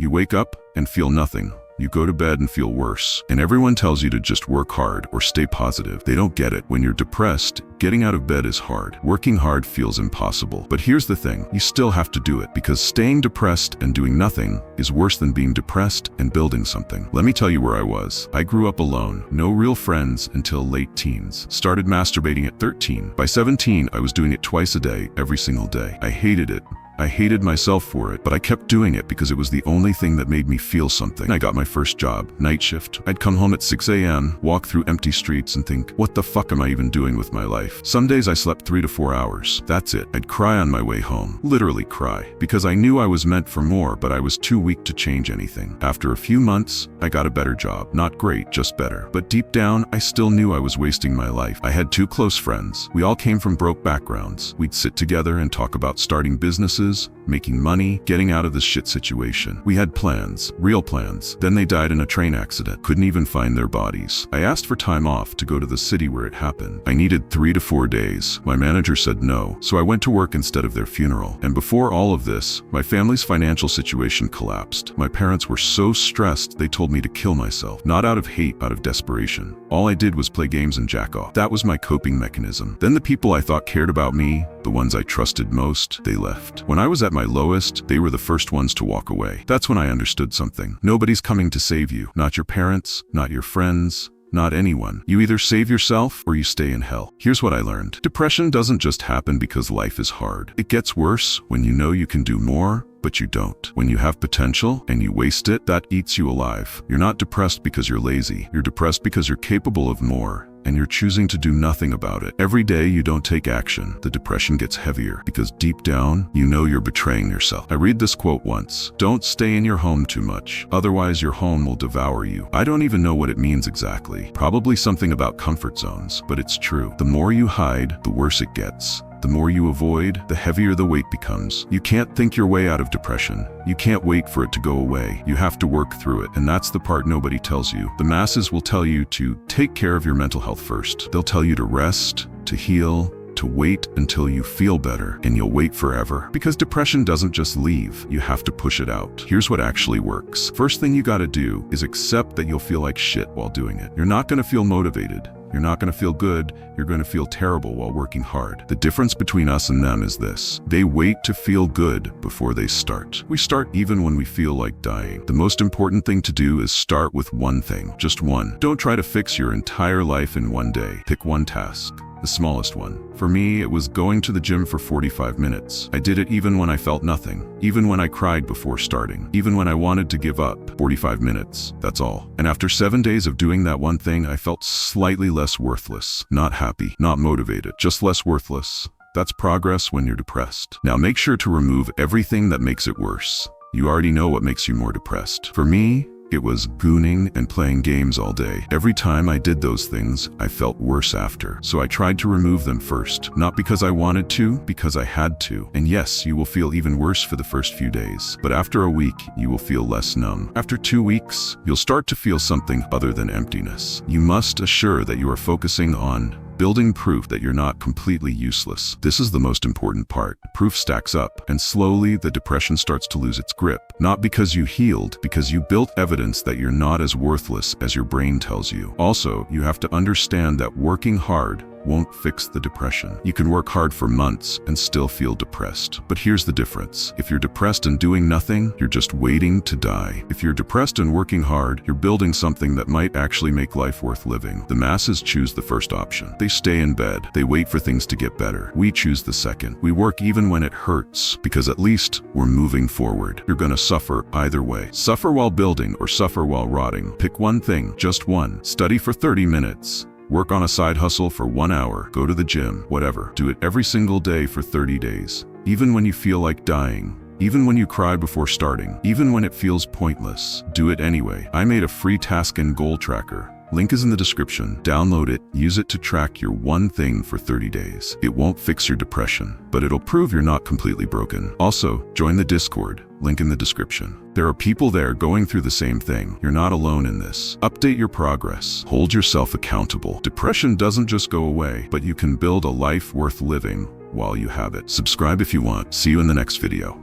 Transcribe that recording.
You wake up and feel nothing. You go to bed and feel worse. And everyone tells you to just work hard or stay positive. They don't get it. When you're depressed, getting out of bed is hard. Working hard feels impossible. But here's the thing, you still have to do it, because staying depressed and doing nothing is worse than being depressed and building something. Let me tell you where I was. I grew up alone, no real friends until late teens. Started masturbating at 13. By 17, I was doing it twice a day, every single day. I hated it. I hated myself for it, but I kept doing it because it was the only thing that made me feel something. I got my first job, night shift. I'd come home at 6 a.m., walk through empty streets and think, what the fuck am I even doing with my life? Some days I slept 3 to 4 hours. That's it. I'd cry on my way home. Literally cry. Because I knew I was meant for more, but I was too weak to change anything. After a few months, I got a better job. Not great, just better. But deep down, I still knew I was wasting my life. I had 2 close friends. We all came from broke backgrounds. We'd sit together and talk about starting businesses, making money, getting out of this shit situation. We had plans, real plans. Then they died in a train accident. Couldn't even find their bodies. I asked for time off to go to the city where it happened. I needed 3 to 4 days. My manager said no, so I went to work instead of their funeral. And before all of this, my family's financial situation collapsed. My parents were so stressed they told me to kill myself. Not out of hate, out of desperation. All I did was play games and jack off. That was my coping mechanism. Then the people I thought cared about me, the ones I trusted most, they left. When I was at my lowest, they were the first ones to walk away. That's when I understood something. Nobody's coming to save you. Not your parents, not your friends, not anyone. You either save yourself or you stay in hell. Here's what I learned. Depression doesn't just happen because life is hard. It gets worse when you know you can do more, but you don't. When you have potential and you waste it, that eats you alive. You're not depressed because you're lazy. You're depressed because you're capable of more, and you're choosing to do nothing about it. Every day you don't take action, the depression gets heavier, because deep down, you know you're betraying yourself. I read this quote once: don't stay in your home too much, otherwise your home will devour you. I don't even know what it means exactly. Probably something about comfort zones, but it's true. The more you hide, the worse it gets. The more you avoid, the heavier the weight becomes. You can't think your way out of depression. You can't wait for it to go away. You have to work through it, and that's the part nobody tells you. The masses will tell you to take care of your mental health first. They'll tell you to rest, to heal, to wait until you feel better, and you'll wait forever. Because depression doesn't just leave, you have to push it out. Here's what actually works. First thing you gotta do is accept that you'll feel like shit while doing it. You're not gonna feel motivated. You're not going to feel good, you're going to feel terrible while working hard. The difference between us and them is this: they wait to feel good before they start. We start even when we feel like dying. The most important thing to do is start with one thing, just one. Don't try to fix your entire life in one day. Pick one task. The smallest one. For me, it was going to the gym for 45 minutes. I did it even when I felt nothing, even when I cried before starting, even when I wanted to give up. 45 minutes, that's all. And after 7 days of doing that one thing, I felt slightly less worthless. Not happy, not motivated, just less worthless. That's progress when you're depressed. Now make sure to remove everything that makes it worse. You already know what makes you more depressed. For me, it was gooning and playing games all day. Every time I did those things, I felt worse after. So I tried to remove them first. Not because I wanted to, because I had to. And yes, you will feel even worse for the first few days. But after a week, you will feel less numb. After 2 weeks, you'll start to feel something other than emptiness. You must assure that you are focusing on building proof that you're not completely useless. This is the most important part. Proof stacks up, and slowly the depression starts to lose its grip. Not because you healed, because you built evidence that you're not as worthless as your brain tells you. Also, you have to understand that working hard won't fix the depression. You can work hard for months and still feel depressed. But here's the difference. If you're depressed and doing nothing, you're just waiting to die. If you're depressed and working hard, you're building something that might actually make life worth living. The masses choose the first option. They stay in bed. They wait for things to get better. We choose the second. We work even when it hurts, because at least we're moving forward. You're gonna suffer either way. Suffer while building or suffer while rotting. Pick one thing, just one. Study for 30 minutes. Work on a side hustle for 1 hour, go to the gym, whatever. Do it every single day for 30 days. Even when you feel like dying, even when you cry before starting, even when it feels pointless, do it anyway. I made a free task and goal tracker. Link is in the description. Download it, use it to track your one thing for 30 days. It won't fix your depression, but it'll prove you're not completely broken. Also, join the Discord, link in the description. There are people there going through the same thing. You're not alone in this. Update your progress. Hold yourself accountable. Depression doesn't just go away, but you can build a life worth living while you have it. Subscribe if you want. See you in the next video.